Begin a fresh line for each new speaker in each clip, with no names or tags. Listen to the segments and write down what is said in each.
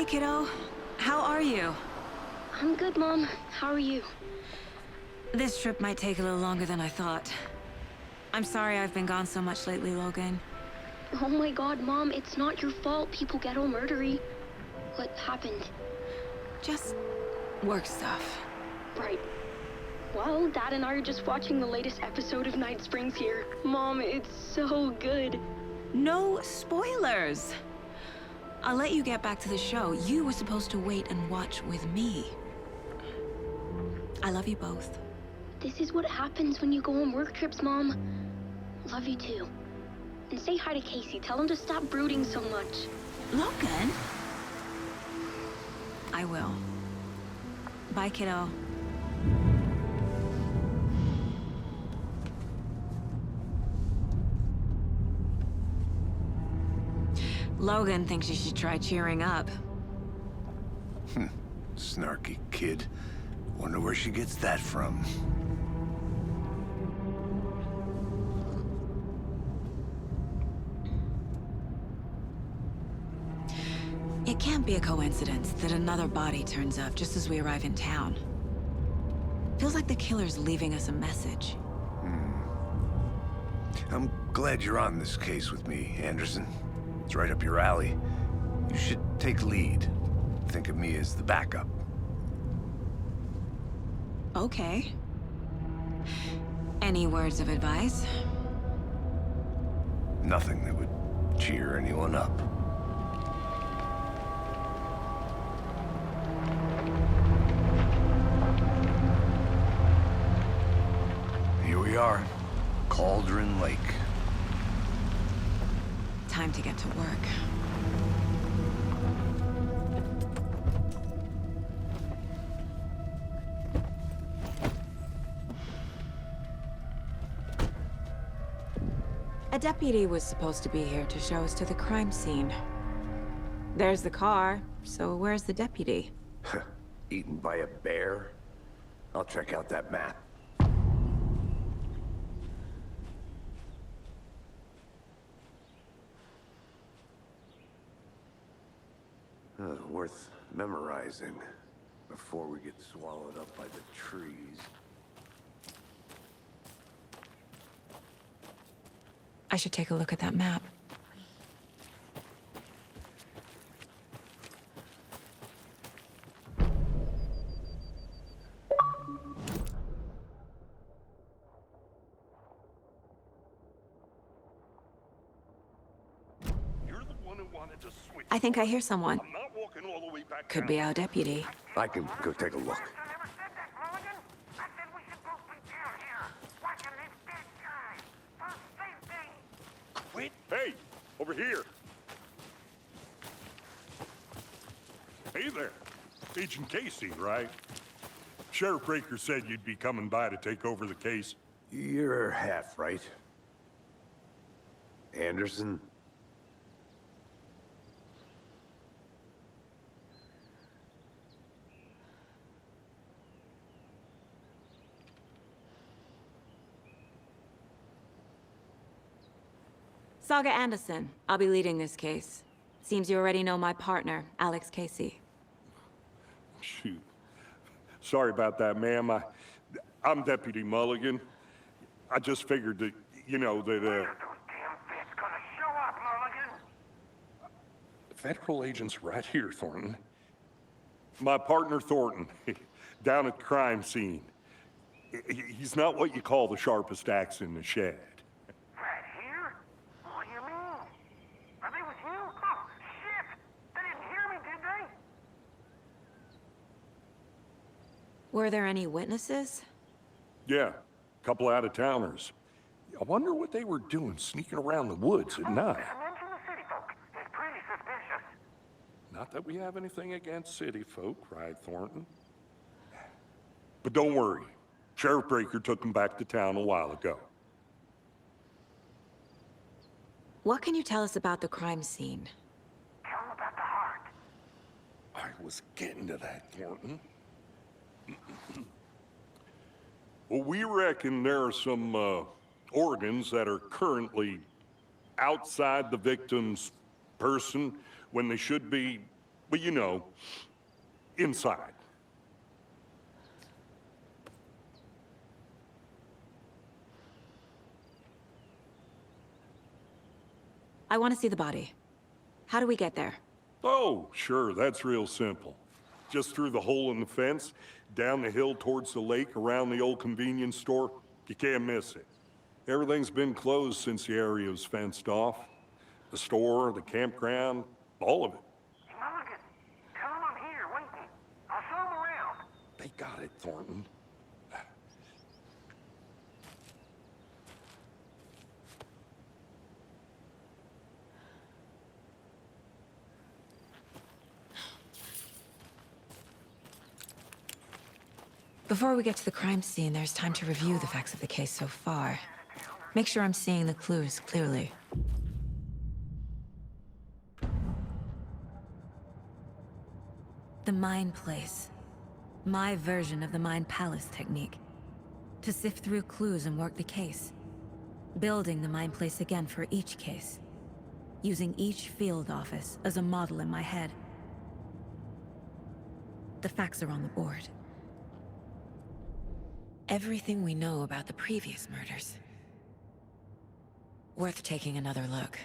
kiddo. How are you?
I'm good, Mom. How are you?
This trip might take a little longer than I thought. I'm sorry I've been gone so much lately, Logan.
Oh my god, Mom, it's not your fault people get all murdery. What happened?
Just work stuff.
Right. Well, Dad and I are just watching the latest episode of Night Springs here. Mom, it's so good.
No spoilers! I'll let you get back to the show. You were supposed to wait and watch with me. I love you both.
This is what happens when you go on work trips, Mom. Love you too. And say hi to Casey. Tell him to stop brooding so much.
Logan? I will. Bye, kiddo. Logan thinks you should try cheering up.
Snarky kid. Wonder where she gets that from.
It can't be a coincidence that another body turns up just as we arrive in town. Feels like the killer's leaving us a message.
I'm glad you're on this case with me, Anderson. It's right up your alley. You should take lead. Think of me as the backup.
Okay. Any words of advice?
Nothing that would cheer anyone up. Here we are. Cauldron Lake.
Time to get to work. A deputy was supposed to be here to show us to the crime scene. There's the car, so where's the deputy?
Eaten by a bear? I'll check out that map. Worth memorizing before we get swallowed up by the trees.
I should take a look at that map.
You're the one who wanted to switch.
I think I hear someone.
I'm not walking all the way back
Could
down.
be our deputy.
I can go take a look.
Wait. Hey, over here. Hey there. Agent Casey, right? Sheriff Breaker said you'd be coming by to take over the case.
You're half right. Anderson?
Saga Anderson. I'll be leading this case. Seems you already know my partner, Alex Casey.
Shoot. Sorry about that, ma'am. I'm Deputy Mulligan. I just figured that, you know, that, Federal agents right here, Thornton. My partner, Thornton, down at the crime scene. He's not what you call the sharpest axe in the shed.
Right here? What do you mean? Are they with you? Oh, shit! They didn't hear me, did they?
Were there any witnesses?
Yeah, a couple out-of-towners. I wonder what they were doing sneaking around the woods at night.
Mention the city folk. It's pretty suspicious.
Not that we have anything against city folk, cried Thornton. But don't worry. Sheriff Breaker took them back to town a while ago.
What can you tell us about the crime scene?
Tell them about the heart.
I was getting to that, Thornton. Well, we reckon there are some organs that are currently outside the victim's person when they should be But you know, inside.
I want to see the body. How do we get there?
Oh, sure, that's real simple. Just through the hole in the fence, down the hill towards the lake, around the old convenience store. You can't miss it. Everything's been closed since the area was fenced off. The store, the campground, all of it.
Mulligan, tell him I'm here, waiting. I'll show him around.
They got it, Thornton.
Before we get to the crime scene, there's time to review the facts of the case so far. Make sure I'm seeing the clues clearly. The Mind Place. My version of the Mind Palace technique. To sift through clues and work the case. Building the Mind Place again for each case. Using each field office as a model in my head. The facts are on the board. Everything we know about the previous murders. Worth taking another look.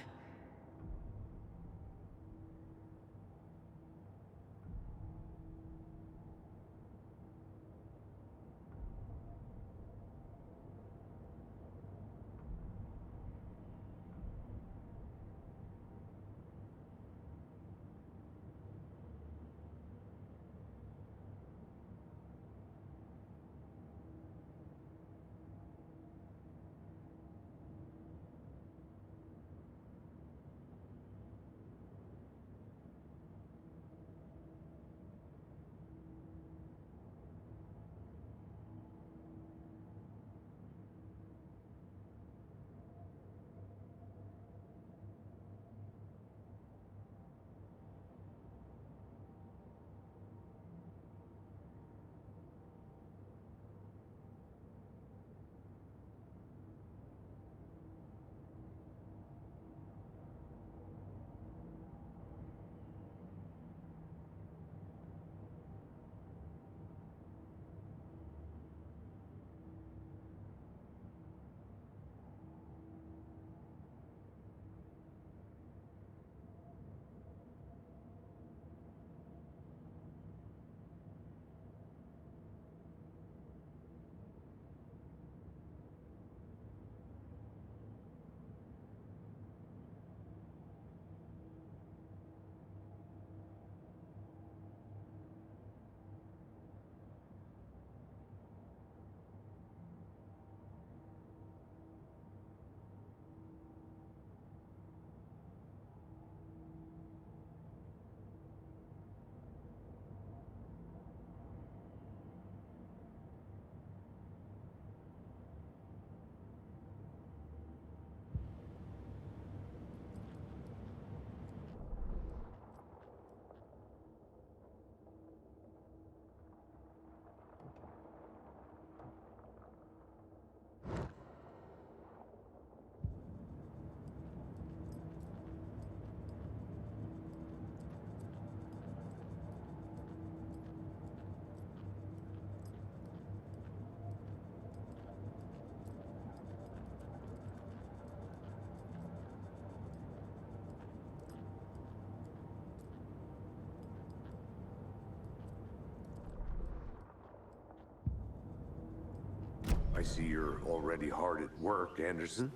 I see you're already hard at work, Anderson.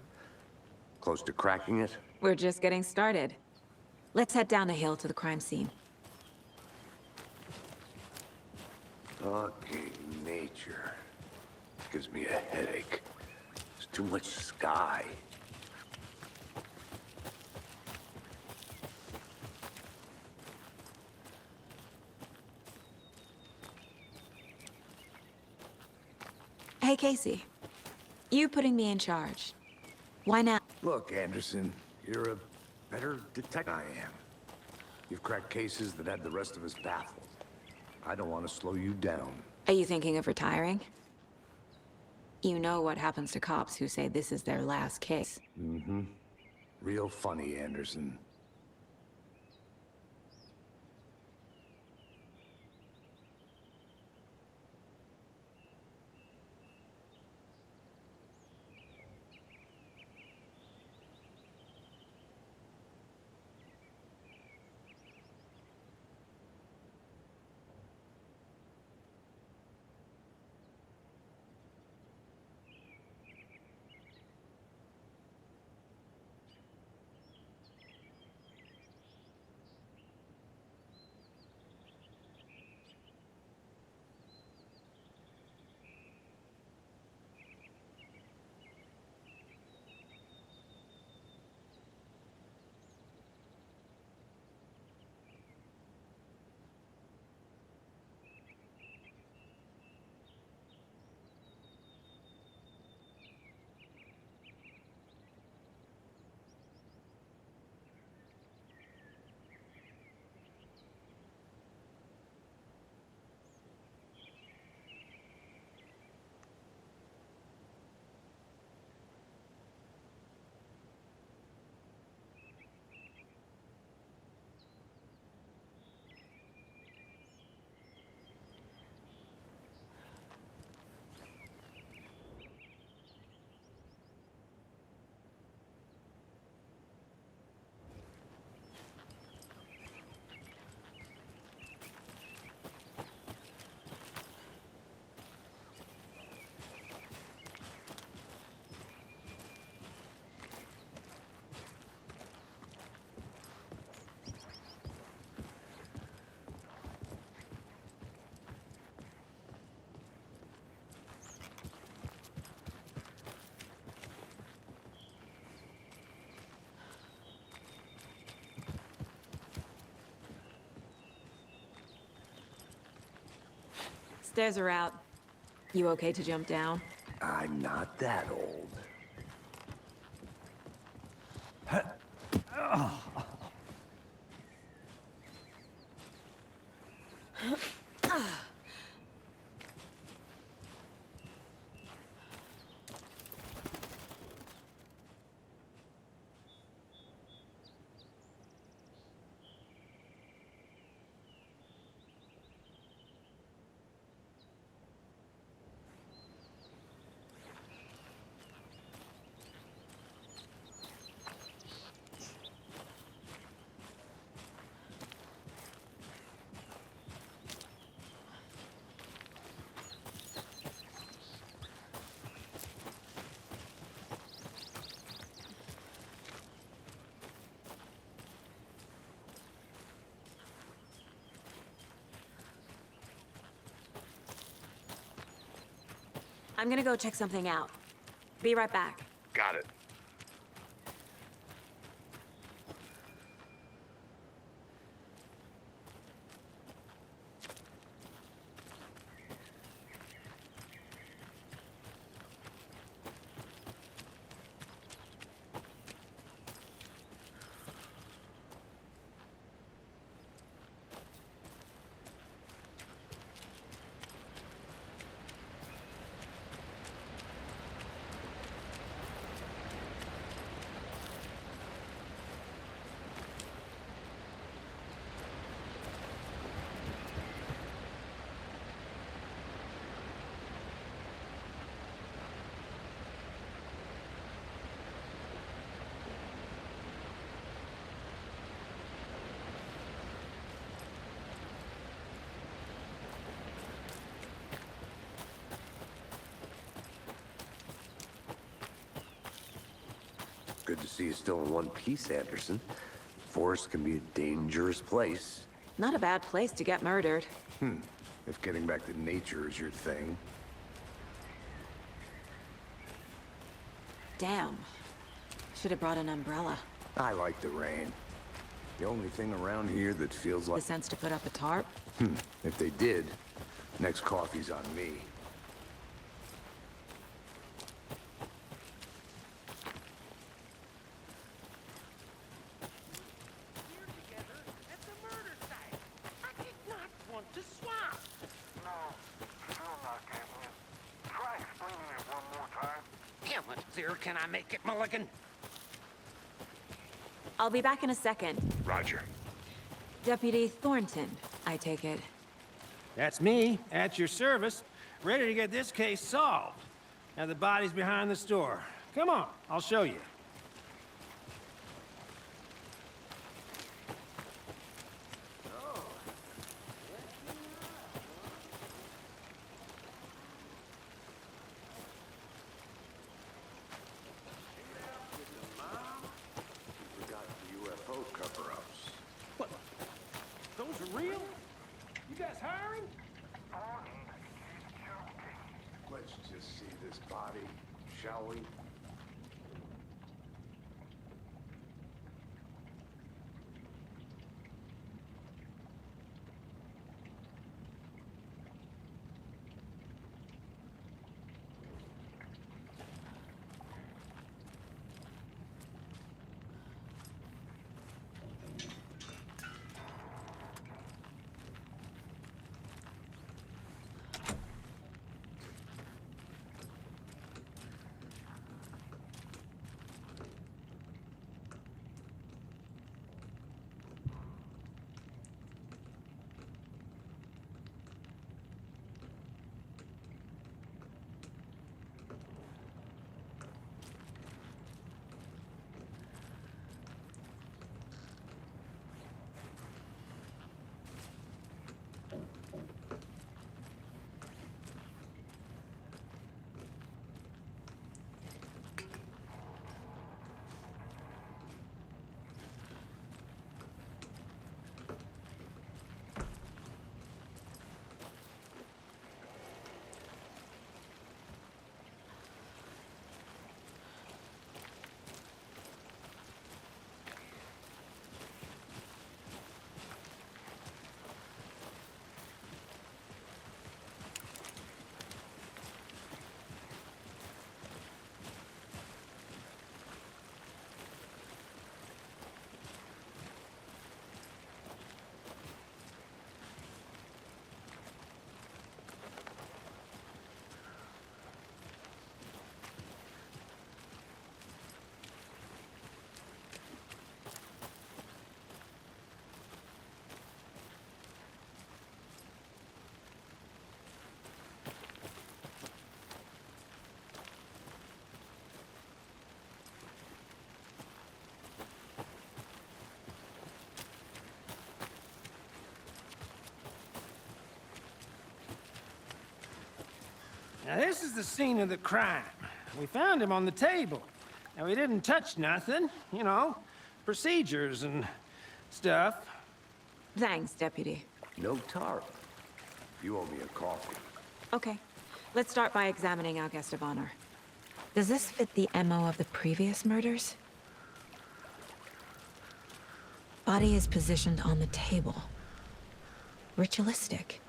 Close to cracking it?
We're just getting started. Let's head down the hill to the crime scene.
Fucking nature. Gives me a headache. There's too much sky.
Hey, Casey. You putting me in charge. Why now?
Look, Anderson, you're a better detective than I am. You've cracked cases that had the rest of us baffled. I don't want to slow you down.
Are you thinking of retiring? You know what happens to cops who say this is their last case.
Mm-hmm. Real funny, Anderson.
Stairs are out. You okay to jump down?
I'm not that old.
I'm gonna go check something out. Be right back.
Got it. Good to see you still in one piece, Anderson. Forest can be a dangerous place.
Not a bad place to get murdered.
If getting back to nature is your thing.
Damn. Should have brought an umbrella.
I like the rain. The only thing around here that feels
The
like...
sense to put up a tarp?
If they did, next coffee's on me.
We're together at the murder site. I did not want to swap. No, still not getting it. Try explaining it one more time. Damn it, there, can I make it, Mulligan?
I'll be back in a second.
Roger.
Deputy Thornton, I take it.
That's me, at your service, ready to get this case solved. Now the body's behind the store. Come on, I'll show you.
Forgot the UFO cover-ups.
What? Those are real? You guys hiring?
Let's just see this body, shall we?
Now, this is the scene of the crime. We found him on the table. Now, we didn't touch nothing, you know, procedures and stuff.
Thanks, Deputy.
No Tara. You owe me a coffee.
Okay, let's start by examining our guest of honor. Does this fit the MO of the previous murders? Body is positioned on the table. Ritualistic.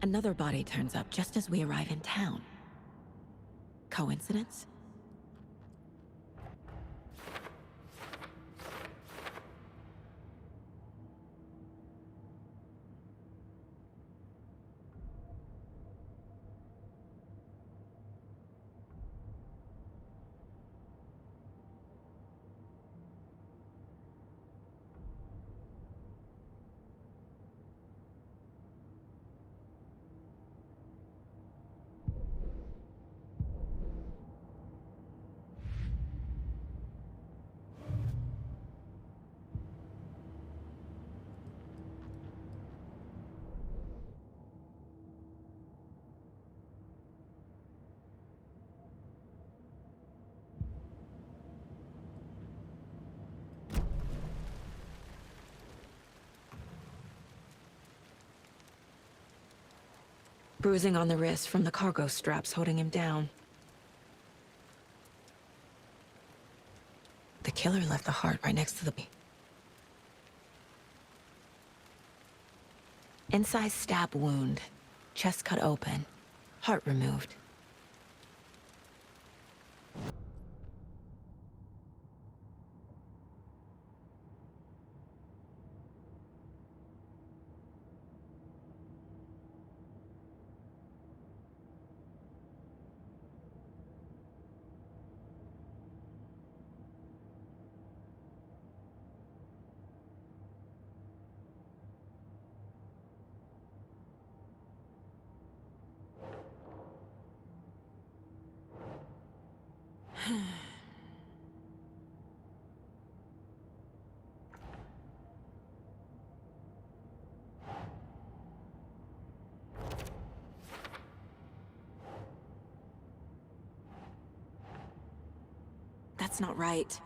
Another body turns up just as we arrive in town. Coincidence? Bruising on the wrist from the cargo straps holding him down. The killer left the heart right next to the... Incised stab wound. Chest cut open. Heart removed. That's not right.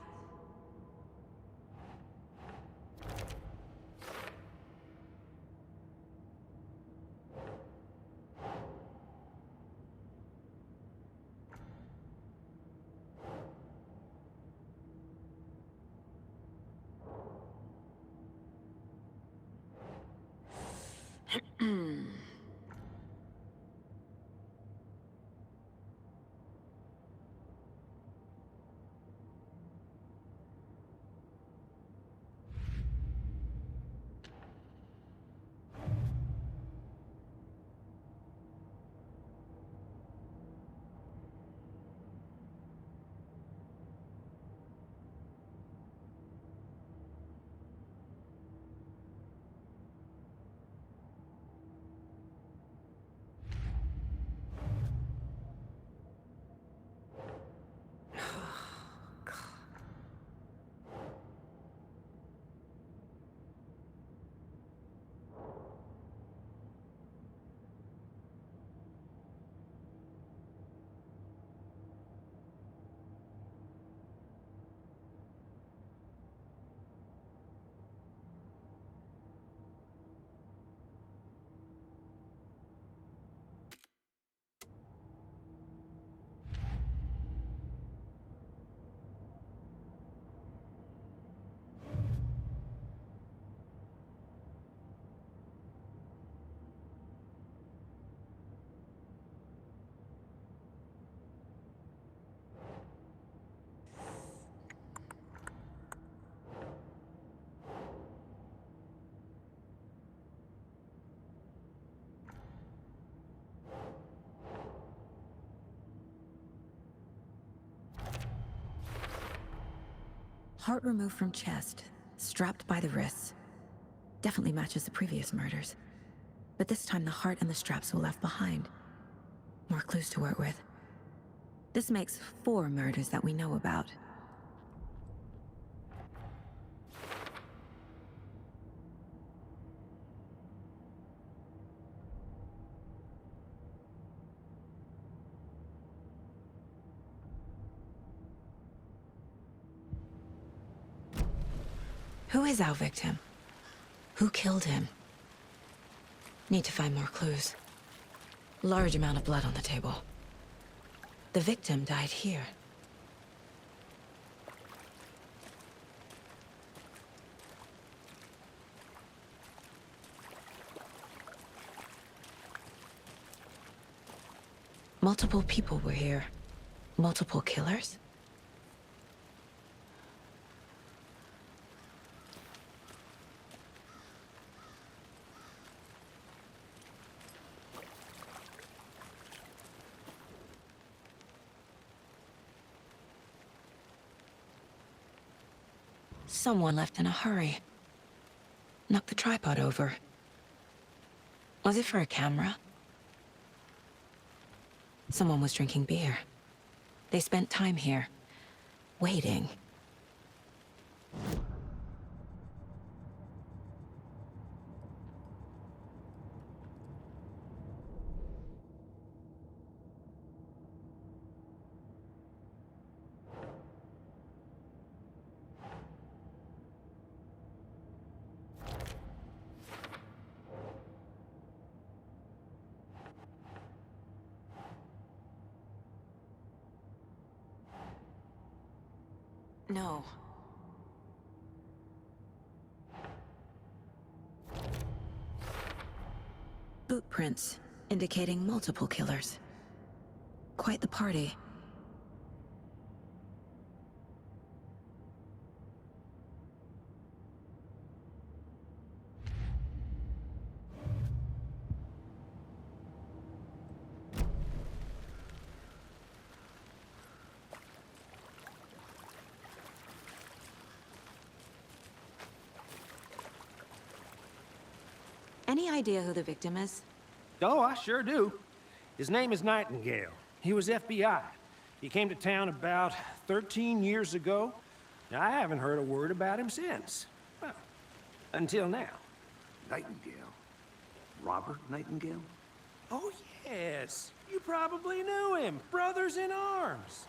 Heart removed from chest, strapped by the wrists. Definitely matches the previous murders. But this time the heart and the straps were left behind. More clues to work with. This makes 4 murders that we know about. Who is our victim? Who killed him? Need to find more clues. Large amount of blood on the table. The victim died here. Multiple people were here. Multiple killers? Someone left in a hurry. Knocked the tripod over. Was it for a camera? Someone was drinking beer. They spent time here, waiting. No. Boot prints, indicating multiple killers. Quite the party. Any idea who the victim is?
Oh, I sure do. His name is Nightingale. He was FBI. He came to town about 13 years ago. Now, I haven't heard a word about him since. Well, until now.
Nightingale? Robert Nightingale?
Oh, yes. You probably knew him. Brothers in arms.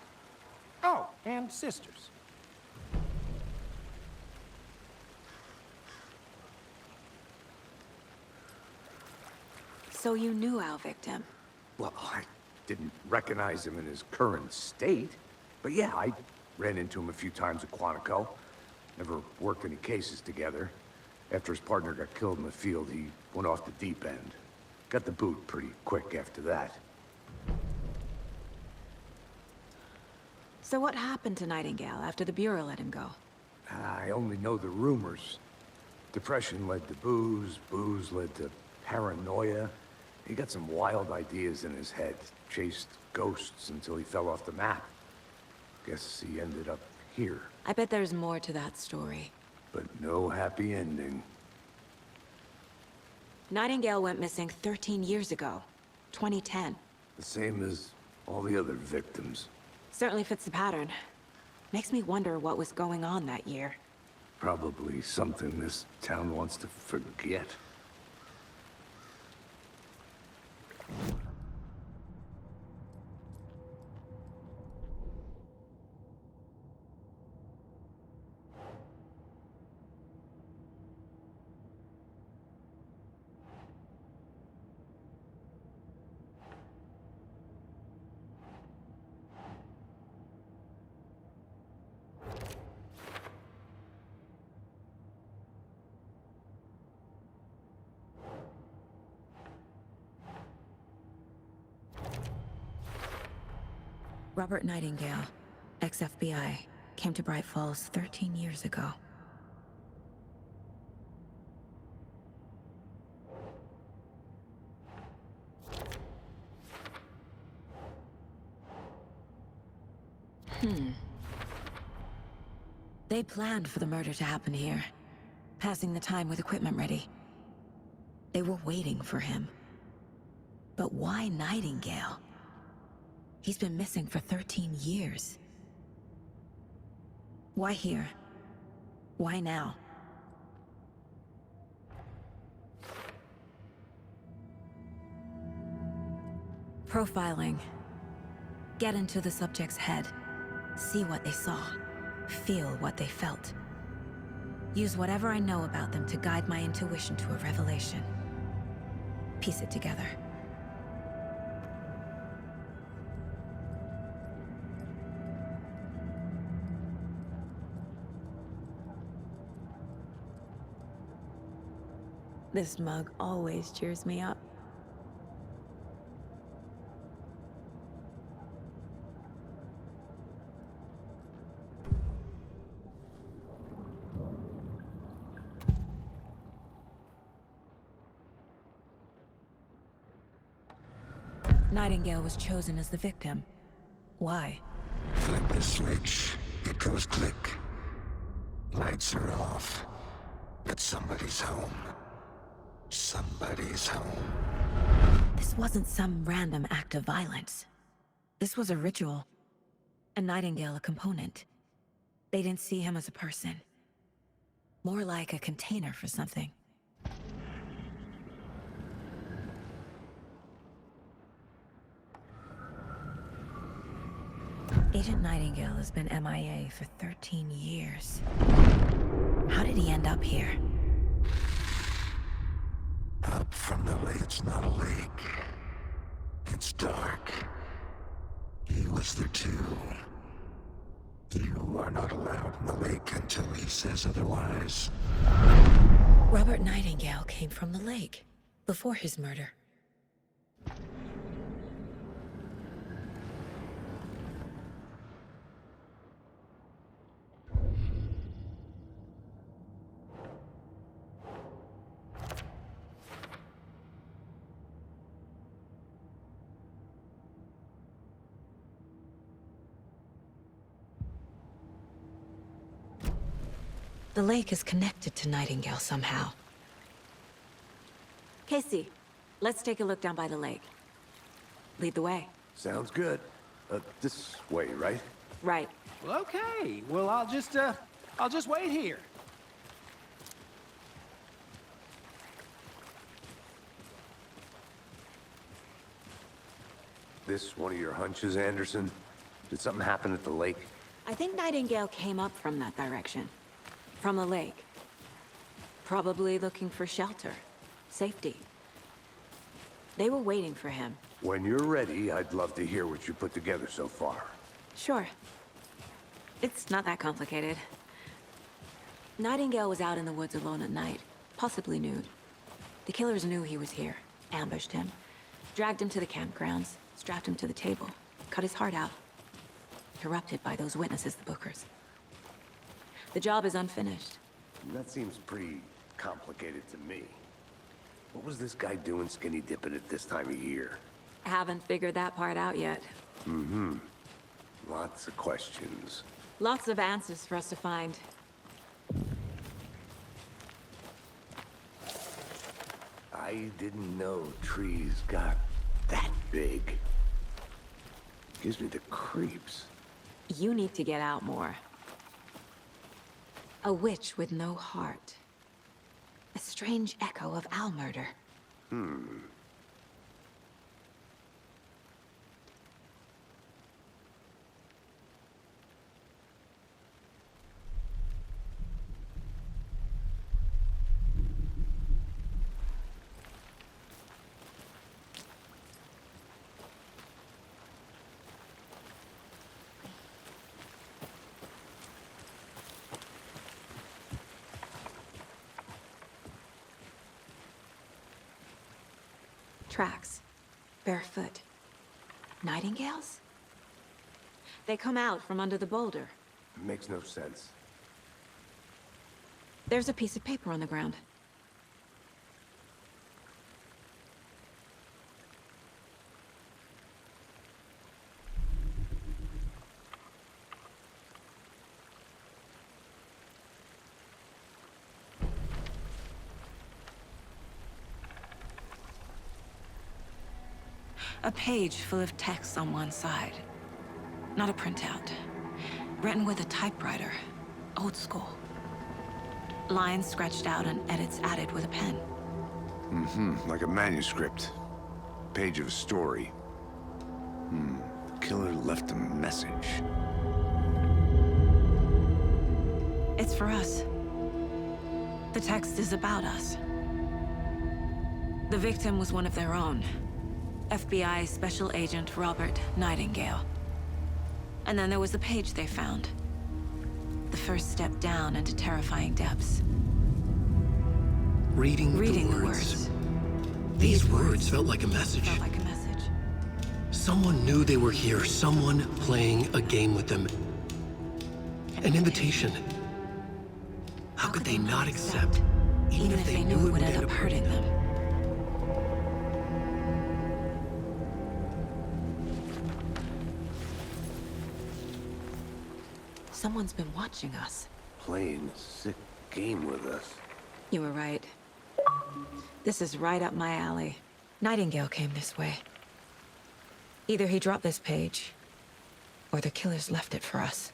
Oh, and sisters.
So you knew our victim?
Well, I didn't recognize him in his current state. But yeah, I ran into him a few times at Quantico. Never worked any cases together. After his partner got killed in the field, he went off the deep end. Got the boot pretty quick after that.
So what happened to Nightingale after the Bureau let him go?
I only know the rumors. Depression led to booze, booze led to paranoia. He got some wild ideas in his head, chased ghosts until he fell off the map. Guess he ended up here,
I bet there's more to that story.
but no happy ending.
Nightingale went missing 13 years ago. 2010.
The same as all the other victims.
Certainly fits the pattern. Makes me wonder what was going on that year.
Probably something this town wants to forget.
Robert Nightingale, ex-FBI, came to Bright Falls 13 years ago. They planned for the murder to happen here, passing the time with equipment ready. They were waiting for him. But why Nightingale? He's been missing for 13 years. Why here? Why now? Profiling. Get into the subject's head. See what they saw. Feel what they felt. Use whatever I know about them to guide my intuition to a revelation. Piece it together. This mug always cheers me up. Nightingale was chosen as the victim. Why?
Flip the switch, it goes click. Lights are off. But somebody's home. Somebody's home.
This wasn't some random act of violence. This was a ritual. And Nightingale a component. They didn't see him as a person. More like a container for something. Agent Nightingale has been MIA for 13 years. How did he end up here?
Up from the lake. It's not a lake. It's dark. He was there too. You are not allowed in the lake until he says otherwise.
Robert Nightingale came from the lake, before his murder. The lake is connected to Nightingale somehow. Casey, let's take a look down by the lake. Lead the way.
Sounds good. This way, right?
Right.
Well, okay. Well, I'll just wait here.
This one of your hunches, Anderson? Did something happen at the lake?
I think Nightingale came up from that direction. From the lake. Probably looking for shelter. Safety. They were waiting for him.
When you're ready, I'd love to hear what you put together so far.
Sure. It's not that complicated. Nightingale was out in the woods alone at night, possibly nude. The killers knew he was here, ambushed him, dragged him to the campgrounds, strapped him to the table, cut his heart out. Interrupted by those witnesses, the Bookers. The job is unfinished.
That seems pretty complicated to me. What was this guy doing skinny dipping at this time of year?
Haven't figured that part out yet.
Lots of questions.
Lots of answers for us to find.
I didn't know trees got that big. Gives me the creeps.
You need to get out more. A witch with no heart. A strange echo of owl murder. Tracks. Barefoot. Nightingales? They come out from under the boulder.
Makes no sense.
There's a piece of paper on the ground. A page full of text on one side. Not a printout. Written with a typewriter. Old school. Lines scratched out and edits added with a pen.
Like a manuscript. Page of a story. The killer left a message.
It's for us. The text is about us. The victim was one of their own. FBI Special Agent Robert Nightingale. And then there was the page they found. The first step down into terrifying depths.
Reading
the
words. These words felt like a message.
Felt like a message.
Someone knew they were here, someone playing a game with them. An invitation. How could they not accept, even if they knew it would end up hurting them?
Someone's been watching us.
Playing a sick game with us.
You were right. This is right up my alley. Nightingale came this way. Either he dropped this page, or the killers left it for us.